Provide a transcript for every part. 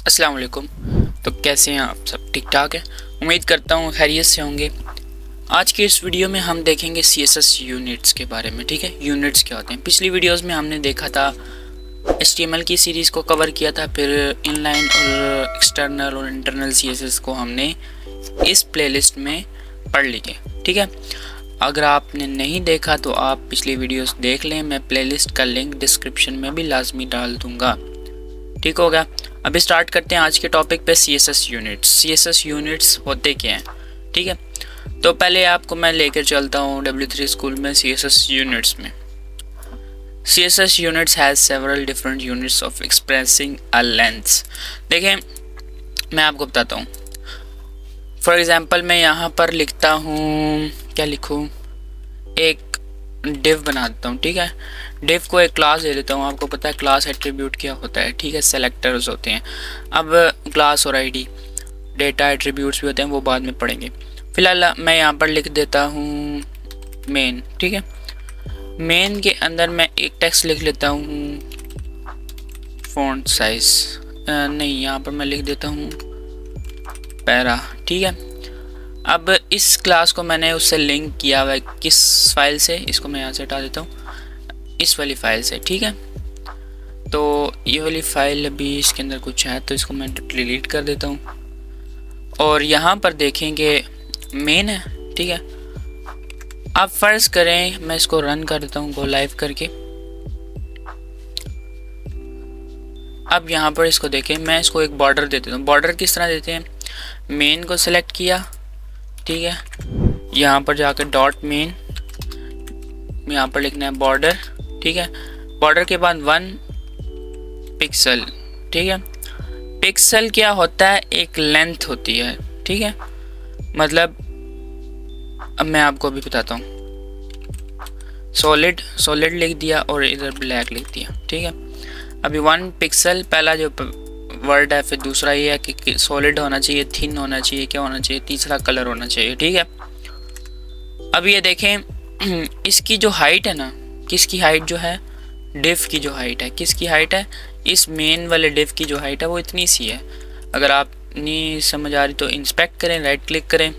अस्सलाम वालेकुम। तो कैसे हैं आप सब? ठीक ठाक है, उम्मीद करता हूँ खैरियत से होंगे। आज की इस वीडियो में हम देखेंगे CSS यूनिट्स के बारे में। ठीक है, यूनिट्स क्या होते हैं। पिछली वीडियोस में हमने देखा था, HTML की सीरीज़ को कवर किया था, फिर इनलाइन और एक्सटर्नल और इंटरनल CSS को हमने इस प्लेलिस्ट में पढ़ लिए। ठीक है, अगर आपने नहीं देखा तो आप पिछली वीडियोस देख लें, मैं प्लेलिस्ट का लिंक डिस्क्रिप्शन में भी लाजमी डाल दूँगा। ठीक हो गया। अभी स्टार्ट करते हैं आज के टॉपिक पे, CSS यूनिट्स। CSS यूनिट्स होते क्या हैं? ठीक है, तो पहले आपको मैं लेकर चलता हूँ W3 स्कूल में CSS यूनिट्स में। CSS units has several different units of expressing a length. देखें, मैं आपको बताता हूँ। फॉर एग्ज़ाम्पल मैं यहाँ पर लिखता हूँ, क्या लिखूँ, एक डिव बना देता हूँ। ठीक है, डिव को एक क्लास दे देता हूँ। आपको पता है क्लास एट्रीब्यूट क्या होता है। ठीक है, सेलेक्टर्स होते हैं। अब क्लास और आईडी डेटा एट्रीब्यूट्स भी होते हैं, वो बाद में पढ़ेंगे। फिलहाल मैं यहाँ पर लिख देता हूँ मेन। ठीक है, मेन के अंदर मैं एक टेक्स्ट लिख लेता हूँ, फॉन्ट साइज नहीं, यहाँ पर मैं लिख देता हूँ पैरा। ठीक है, अब इस क्लास को मैंने उससे लिंक किया हुआ है किस फाइल से, इसको मैं यहाँ से हटा देता हूँ, इस वाली फाइल से। ठीक है, तो ये वाली फाइल अभी इसके अंदर कुछ है तो इसको मैं डिलीट कर देता हूँ। और यहाँ पर देखेंगे मेन है। ठीक है, अब फ़र्ज़ करें मैं इसको रन कर देता हूँ, गो लाइव करके। अब यहाँ पर इसको देखें, मैं इसको एक बॉर्डर दे देता हूँ। बॉर्डर किस तरह देते हैं, मेन को सिलेक्ट किया। ठीक है, यहाँ पर जाकर डॉट मेन, यहाँ पर लिखना है बॉर्डर। ठीक है, बॉर्डर के बाद 1 पिक्सल। ठीक है, पिक्सल क्या होता है, एक लेंथ होती है। ठीक है, मतलब अब मैं आपको अभी बताता हूँ। सॉलिड लिख दिया और इधर ब्लैक लिख दिया। ठीक है, अभी 1 पिक्सल पहला जो वर्ड है, फिर दूसरा ये है कि सॉलिड होना चाहिए, थिन होना चाहिए, क्या होना चाहिए, तीसरा कलर होना चाहिए। ठीक है, अब ये देखें इसकी जो हाइट है ना, किसकी हाइट जो है, डिव की जो हाइट है, किसकी हाइट है, इस मेन वाले डिव की जो हाइट है वो इतनी सी है। अगर आप नहीं समझ आ रही तो इंस्पेक्ट करें, राइट क्लिक करें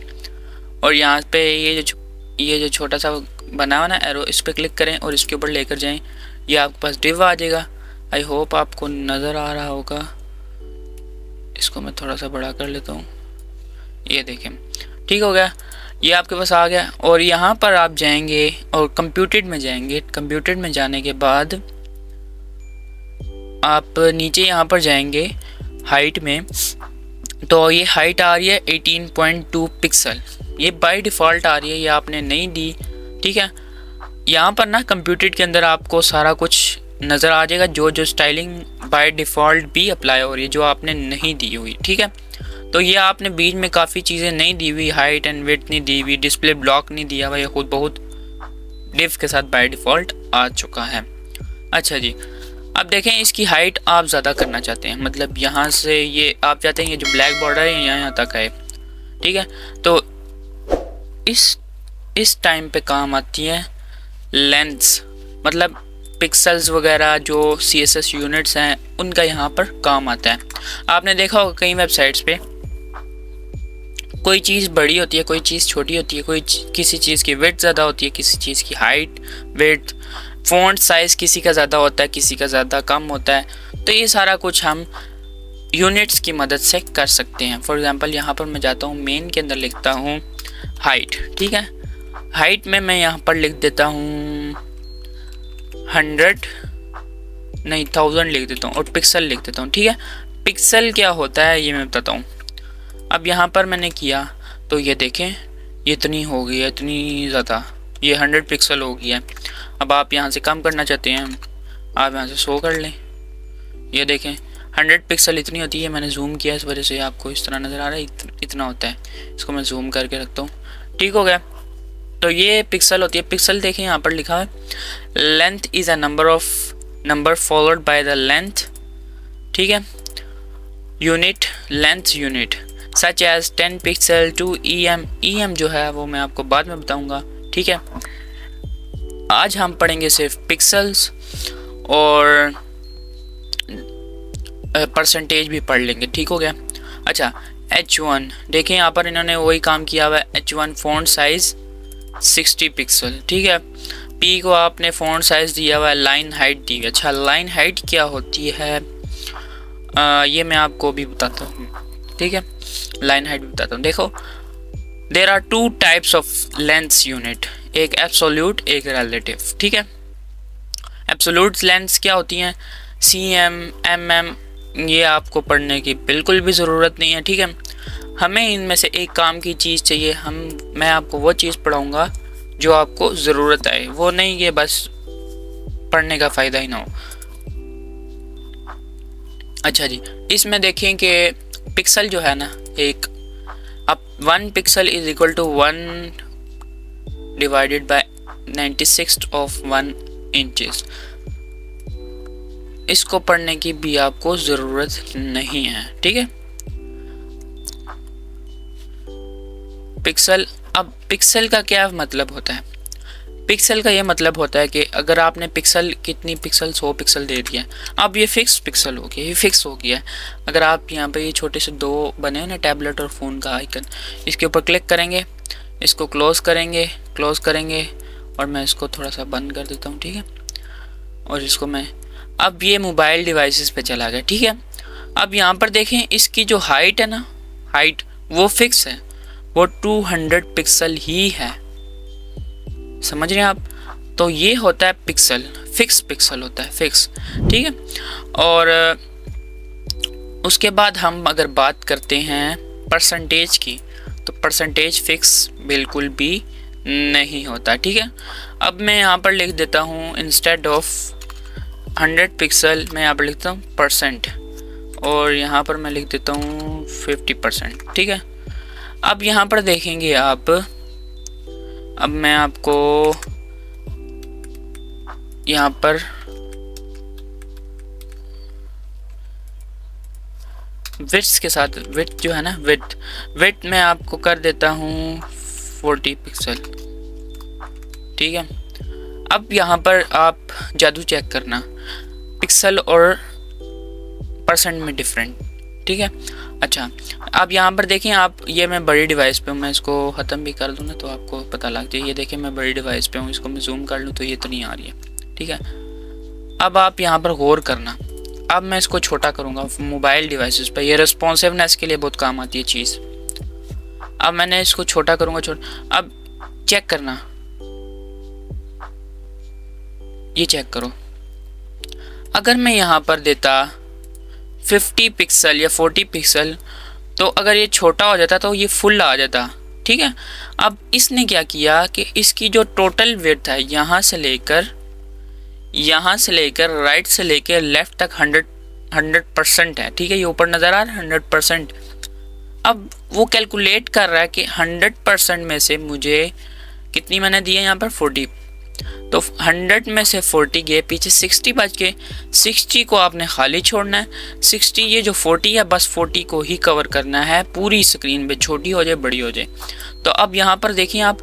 और यहाँ पे ये जो छोटा सा बना हुआ ना एरो, इस पर क्लिक करें और इसके ऊपर लेकर जाएं, ये आपके पास डिव आ जाएगा। आई होप आपको नज़र आ रहा होगा। इसको मैं थोड़ा सा बड़ा कर लेता हूँ, ये देखें। ठीक हो गया, ये आपके पास आ गया। और यहाँ पर आप जाएंगे और कंप्यूटेड में जाएंगे। कंप्यूटेड में जाने के बाद आप नीचे यहाँ पर जाएंगे हाइट में, तो ये हाइट आ रही है 18.2 पिक्सल। ये बाय डिफ़ॉल्ट आ रही है, ये आपने नहीं दी। ठीक है, यहाँ पर ना कंप्यूटेड के अंदर आपको सारा कुछ नज़र आ जाएगा, जो स्टाइलिंग बाय डिफ़ॉल्ट भी अप्लाई हो रही है, जो आपने नहीं दी हुई। ठीक है, तो ये आपने बीच में काफ़ी चीज़ें नहीं दी हुई, हाइट एंड विड्थ नहीं दी हुई, डिस्प्ले ब्लॉक नहीं दिया हुआ, ये खुद बहुत डिव के साथ बाय डिफ़ॉल्ट आ चुका है। अच्छा जी, अब देखें इसकी हाइट आप ज़्यादा करना चाहते हैं, मतलब यहाँ से ये आप चाहते हैं ये जो ब्लैक बॉर्डर है यहाँ तक है। ठीक है, तो इस टाइम पे काम आती है लेंथ्स, मतलब पिक्सल्स वगैरह जो CSS यूनिट्स हैं उनका यहाँ पर काम आता है। आपने देखा होगा कई वेबसाइट्स पे कोई चीज़ बड़ी होती है, कोई चीज़ छोटी होती है, किसी चीज़ की विड्थ ज़्यादा होती है, किसी चीज़ की हाइट विड्थ, फ़ॉन्ट साइज़ किसी का ज़्यादा होता है, किसी का ज़्यादा कम होता है। तो ये सारा कुछ हम यूनिट्स की मदद से कर सकते हैं। फॉर एग्ज़ाम्पल यहाँ पर मैं जाता हूँ, मेन के अंदर लिखता हूँ हाइट। ठीक है, हाइट में मैं यहाँ पर लिख देता हूँ 100 नहीं 1000 लिख देता हूँ और पिक्सल लिख देता हूँ। ठीक है, पिक्सल क्या होता है ये मैं बताता हूँ। अब यहाँ पर मैंने किया तो ये देखें ये इतनी हो गई है, इतनी ज़्यादा, ये 100 पिक्सल हो गई है। अब आप यहाँ से कम करना चाहते हैं, आप यहाँ से 100 कर लें। ये देखें 100 पिक्सल इतनी होती है, मैंने जूम किया इस वजह से आपको इस तरह नज़र आ रहा है, इतना होता है। इसको मैं जूम करके रखता हूँ। ठीक हो गया, तो ये पिक्सल होती है। पिक्सल देखें यहाँ पर लिखा है length is a number followed by the length. ठीक है, unit length unit such as 10 pixel to EM जो है वो मैं आपको बाद में बताऊंगा। ठीक है, आज हम पढ़ेंगे सिर्फ पिक्सल्स और परसेंटेज भी पढ़ लेंगे, ठीक हो गया। अच्छा, H1 देखें, यहाँ पर इन्होंने वही काम किया हुआ है। H1 फ़ॉन्ट साइज़ 60 पिक्सल, ठीक है। P को आपने फ़ॉन्ट साइज़ दिया हुआ है, लाइन हाइट दी है। अच्छा, लाइन हाइट क्या होती है ये मैं आपको भी बताता हूँ, ठीक है। लाइन हाइट बताता हूँ। देखो, there are two types of length unit, एक एब्सोल्यूट, एक रिलेटिव, ठीक है। एब्सोल्यूट लेंस क्या होती हैं, cm, mm, ये आपको पढ़ने की बिल्कुल भी ज़रूरत नहीं है, ठीक है। हमें इनमें से एक काम की चीज़ चाहिए। मैं आपको वो चीज़ पढ़ाऊँगा जो आपको ज़रूरत आए, वो नहीं कि बस पढ़ने का फ़ायदा ही ना हो। अच्छा जी, इसमें देखें कि पिक्सल जो है ना, एक अब 1 pixel is equal to 1 divided by 96 of 1 inches. इसको पढ़ने की भी आपको ज़रूरत नहीं है, ठीक है। पिक्सल, अब पिक्सल का क्या मतलब होता है, पिक्सल का ये मतलब होता है कि अगर आपने पिक्सल कितनी पिक्सल 100 पिक्सल दे दिया, अब ये फिक्स पिक्सल हो गया, ये फिक्स हो गया है। अगर आप यहाँ पे ये छोटे से दो बने हैं ना, टैबलेट और फ़ोन का आइकन, इसके ऊपर क्लिक करेंगे, इसको क्लोज़ करेंगे और मैं इसको थोड़ा सा बंद कर देता हूँ, ठीक है। और इसको मैं, अब ये मोबाइल डिवाइसेस पे चला गया, ठीक है। अब यहाँ पर देखें, इसकी जो हाइट है ना, हाइट वो फिक्स है, वो 200 पिक्सल ही है, समझ रहे हैं आप। तो ये होता है पिक्सल, फिक्स पिक्सल होता है, फिक्स, ठीक है। और उसके बाद हम अगर बात करते हैं परसेंटेज की, तो परसेंटेज फिक्स बिल्कुल भी नहीं होता, ठीक है। अब मैं यहाँ पर लिख देता हूँ, इंस्टेड ऑफ 100 पिक्सल मैं यहाँ पर लिखता हूँ परसेंट, और यहाँ पर मैं लिख देता हूँ 50%, ठीक है। अब यहाँ पर देखेंगे आप, अब मैं आपको यहाँ पर विड्थ के साथ, विड्थ जो है ना, विड्थ मैं आपको कर देता हूँ 40 पिक्सल, ठीक है। अब यहाँ पर आप जादू चेक करना, पिक्सल और परसेंट में डिफरेंट, ठीक है। अच्छा, अब यहाँ पर देखें आप, ये मैं बड़ी डिवाइस पे हूँ, मैं इसको ख़त्म भी कर दूँ ना तो आपको पता लग जाए। ये देखें, मैं बड़ी डिवाइस पे हूँ, इसको मैं जूम कर लूँ तो ये तो नहीं आ रही है, ठीक है। अब आप यहाँ पर गौर करना, अब मैं इसको छोटा करूँगा मोबाइल डिवाइसेस पे, ये रिस्पॉन्सिवनेस के लिए बहुत काम आती है चीज़। अब मैंने इसको छोटा करूँगा, अब चेक करना, ये चेक करो, अगर मैं यहाँ पर देता 50 पिक्सल या 40 पिक्सल, तो अगर ये छोटा हो जाता तो ये फुल आ जाता, ठीक है। अब इसने क्या किया कि इसकी जो टोटल विड्थ है, यहाँ से लेकर राइट से लेकर लेफ्ट तक 100% है, ठीक है। ये ऊपर नज़र आ रहा है 100%। अब वो कैलकुलेट कर रहा है कि 100% में से मुझे कितनी मैंने दी है यहाँ पर 40, तो 100 में से 40 गए, पीछे 60 बच गए। 60 को आपने खाली छोड़ना है, 60 ये जो 40 है बस 40 को ही कवर करना है पूरी स्क्रीन पे, छोटी हो जाए बड़ी हो जाए। तो अब यहाँ पर देखिए आप,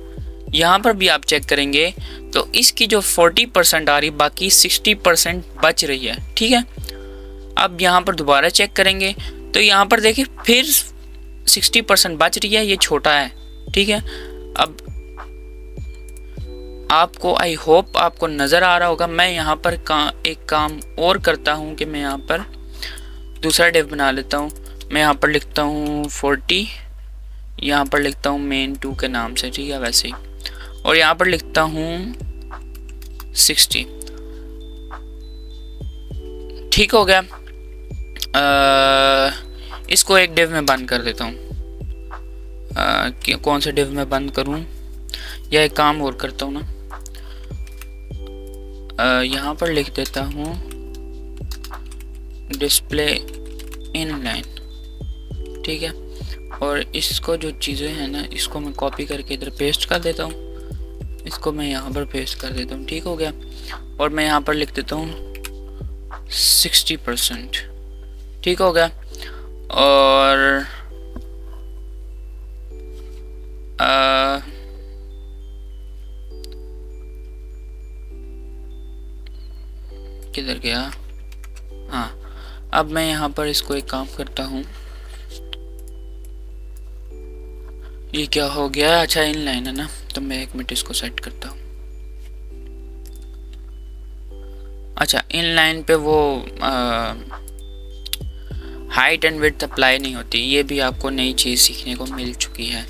यहाँ पर भी आप चेक करेंगे तो इसकी जो 40% आ रही, बाकी 60% बच रही है, ठीक है। अब यहाँ पर दोबारा चेक करेंगे तो यहाँ पर देखिए फिर 60% बच रही है, ये छोटा है, ठीक है। अब आपको, आई होप आपको नज़र आ रहा होगा, मैं यहाँ पर एक काम और करता हूँ कि मैं यहाँ पर दूसरा डिव बना लेता हूँ। मैं यहाँ पर लिखता हूँ 40, यहाँ पर लिखता हूँ मेन 2 के नाम से, ठीक है, वैसे ही, और यहाँ पर लिखता हूँ 60, ठीक हो गया। इसको एक डिव में बंद कर देता हूँ, कौन से डिव में बंद करूँ, या एक काम और करता हूँ ना, यहाँ पर लिख देता हूँ डिस्प्ले इनलाइन, ठीक है। और इसको जो चीज़ें हैं ना, इसको मैं कॉपी करके इधर पेस्ट कर देता हूँ, इसको मैं यहाँ पर पेस्ट कर देता हूँ, ठीक हो गया। और मैं यहाँ पर लिख देता हूँ 60%, ठीक हो गया। और किधर गया, हाँ, अब मैं यहाँ पर इसको एक काम करता हूँ, ये क्या हो गया, अच्छा इनलाइन है ना, तो मैं 1 मिनट इसको सेट करता हूँ। अच्छा इनलाइन पे वो हाइट एंड विड्थ अप्लाई नहीं होती, ये भी आपको नई चीज़ सीखने को मिल चुकी है।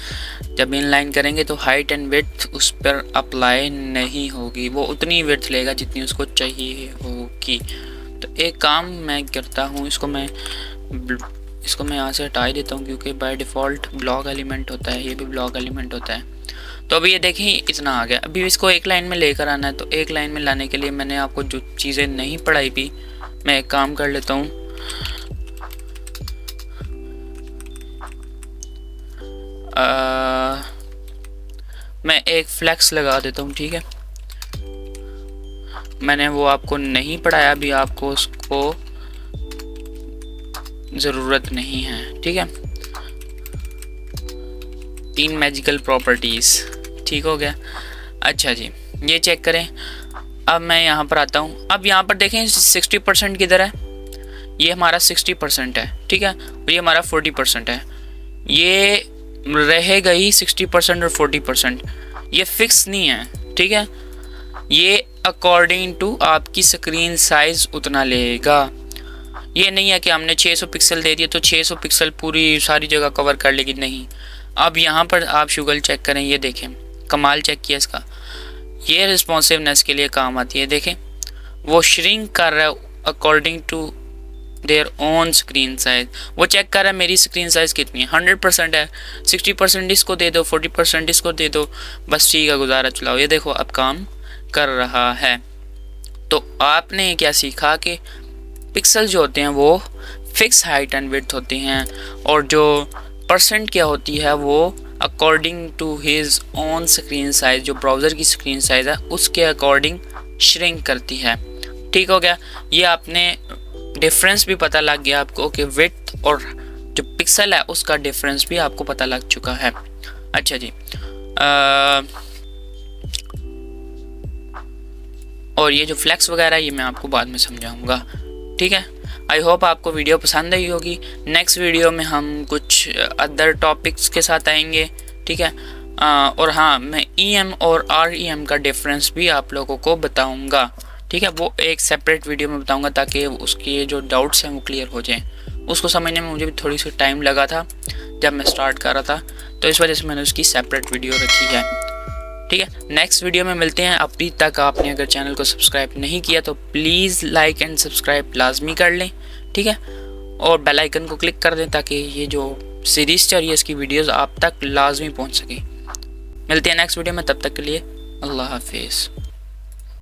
जब इनलाइन करेंगे तो हाइट एंड विड्थ उस पर अप्लाई नहीं होगी, वो उतनी विड्थ लेगा जितनी उसको चाहिए होगी। तो एक काम मैं करता हूँ, इसको मैं यहाँ से हटा ही देता हूँ, क्योंकि बाय डिफ़ॉल्ट ब्लॉक एलिमेंट होता है, ये भी ब्लॉक एलिमेंट होता है। तो अभी ये देखें इतना आ गया। अभी इसको एक लाइन में लेकर आना है, तो एक लाइन में लाने के लिए मैंने आपको जो चीज़ें नहीं पढ़ाई भी, मैं एक काम कर लेता हूँ, मैं एक फ्लेक्स लगा देता हूँ, ठीक है। मैंने वो आपको नहीं पढ़ाया अभी, आपको उसको ज़रूरत नहीं है, ठीक है। 3 मैजिकल प्रॉपर्टीज़, ठीक हो गया। अच्छा जी, ये चेक करें। अब मैं यहाँ पर आता हूँ, अब यहाँ पर देखें 60% किधर है, ये हमारा 60% है, ठीक है, और ये हमारा 40% है। ये रहेगा ही 60% और 40%, ये फिक्स नहीं है, ठीक है। ये अकॉर्डिंग टू आपकी स्क्रीन साइज़ उतना लेगा। ये नहीं है कि हमने 600 पिक्सल दे दिए तो 600 पिक्सल पूरी सारी जगह कवर कर लेगी, नहीं। अब यहाँ पर आप शुगल चेक करें, ये देखें, कमाल चेक किया इसका, ये रिस्पॉन्सिवनेस के लिए काम आती है। देखें वो श्रिंक कर रहा है according to their own screen size, वो चेक कर रहा है मेरी स्क्रीन साइज़ कितनी है, 100% है, 60% इसको दे दो, 40% इसको दे दो, बस ठीक है गुजारा चलाओ। ये देखो अब काम कर रहा है। तो आपने क्या सीखा कि पिक्सल जो होते हैं वो फिक्स हाइट एंड विड्थ होती हैं, और जो परसेंट क्या होती है वो according to his own screen size, जो ब्राउज़र की स्क्रीन साइज़ है उसके अकॉर्डिंग श्रिंक करती है, ठीक हो गया। ये आपने डिफरेंस भी पता लग गया आपको कि विड्थ और जो पिक्सल है उसका डिफरेंस भी आपको पता लग चुका है। अच्छा जी, और ये जो फ्लैक्स वगैरह ये मैं आपको बाद में समझाऊंगा, ठीक है। आई होप आपको वीडियो पसंद आई होगी। नेक्स्ट वीडियो में हम कुछ अदर टॉपिक्स के साथ आएंगे, ठीक है। और हाँ, मैं EM और REM का डिफरेंस भी आप लोगों को बताऊंगा, ठीक है। वो एक सेपरेट वीडियो में बताऊंगा ताकि उसके जो डाउट्स हैं वो क्लियर हो जाएं। उसको समझने में मुझे भी थोड़ी सी टाइम लगा था जब मैं स्टार्ट कर रहा था, तो इस वजह से मैंने उसकी सेपरेट वीडियो रखी है, ठीक है। नेक्स्ट वीडियो में मिलते हैं। अभी तक आपने अगर चैनल को सब्सक्राइब नहीं किया तो प्लीज़ लाइक एंड सब्सक्राइब लाजमी कर लें, ठीक है, और बेल आइकन को क्लिक कर दें ताकि ये जो सीरीज़ चल रही है इसकी वीडियोस आप तक लाजमी पहुंच सके। मिलते हैं नेक्स्ट वीडियो में, तब तक के लिए अल्लाह हाफिज़।